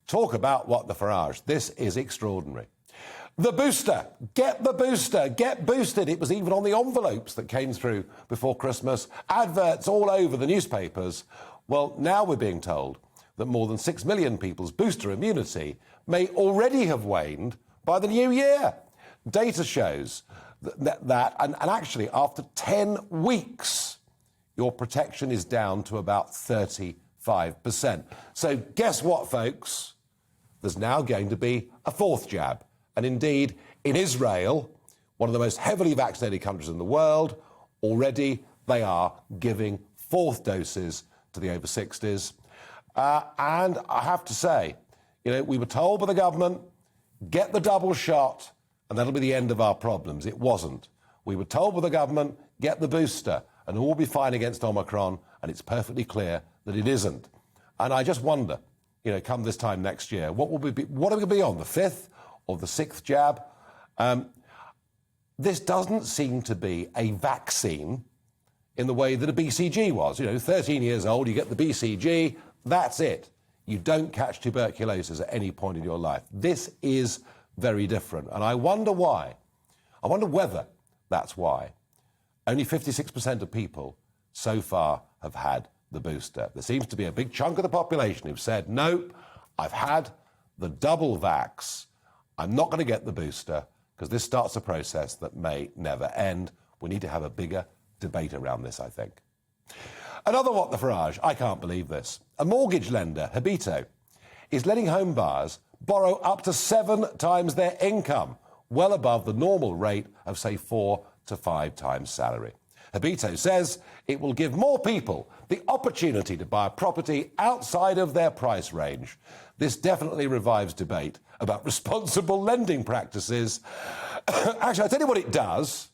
Talk about what the Farage. This is extraordinary. The booster. Get the booster. Get boosted. It was even on the envelopes that came through before Christmas. Adverts all over the newspapers. Well, now we're being told that more than 6 million people's booster immunity may already have waned by the new year. Data shows that and actually after 10 weeks, your protection is down to about 35%. So guess what, folks? There's now going to be a fourth jab. And indeed, in Israel, one of the most heavily vaccinated countries in the world, already they are giving fourth doses to the over 60s. And I have to say, we were told by the government, get the double shot, and that'll be the end of our problems. It wasn't. We were told by the government, get the booster, and we'll be fine against Omicron, and it's perfectly clear that it isn't. And I just wonder, come this time next year, what are we going to be on, the fifth or the sixth jab? This doesn't seem to be a vaccine in the way that a BCG was. 13 years old, you get the BCG, that's it. You don't catch tuberculosis at any point in your life. This is very different. And I wonder why. I wonder whether that's why. Only 56% of people so far have had the booster. There seems to be a big chunk of the population who've said, no, I've had the double vax. I'm not going to get the booster because this starts a process that may never end. We need to have a bigger debate around this, I think. Another what the Farage, I can't believe this. A mortgage lender, Habito, is letting home buyers borrow up to 7 times their income, well above the normal rate of, say, 4 to 5 times salary. Habito says it will give more people the opportunity to buy a property outside of their price range. This definitely revives debate about responsible lending practices. Actually, I'll tell you what it does.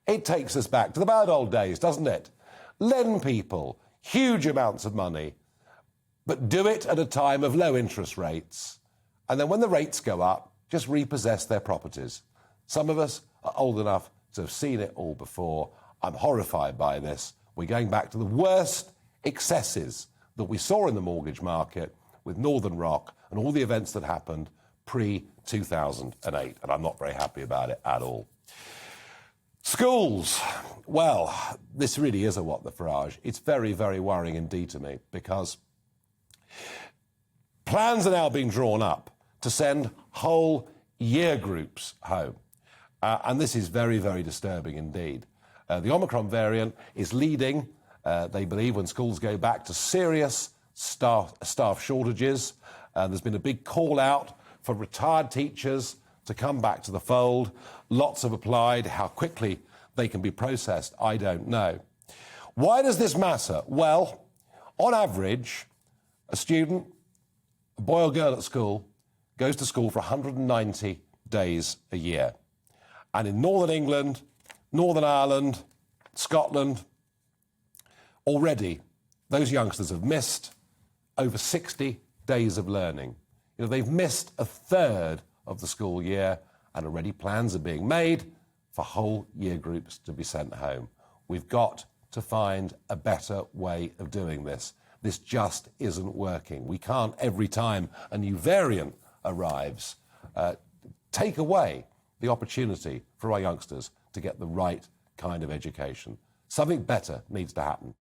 It takes us back to the bad old days, doesn't it? Lend people huge amounts of money, but do it at a time of low interest rates. And then when the rates go up, just repossess their properties. Some of us are old enough to have seen it all before. I'm horrified by this. We're going back to the worst excesses that we saw in the mortgage market with Northern Rock and all the events that happened pre-2008. And I'm not very happy about it at all. Schools. Well, this really is a what the Farage. It's very, very worrying indeed to me because plans are now being drawn up to send whole year groups home. And this is very, very disturbing indeed. The Omicron variant is leading, they believe, when schools go back to serious staff shortages. There's been a big call out for retired teachers to come back to the fold. Lots have applied. How quickly they can be processed, I don't know. Why does this matter? Well, on average, a student, a boy or girl at school, goes to school for 190 days a year. And in Northern England, Northern Ireland, Scotland, already those youngsters have missed over 60 days of learning. They've missed a third of the school year, and already plans are being made for whole year groups to be sent home. We've got to find a better way of doing this. This just isn't working. We can't, every time a new variant arrives, take away the opportunity for our youngsters to get the right kind of education. Something better needs to happen.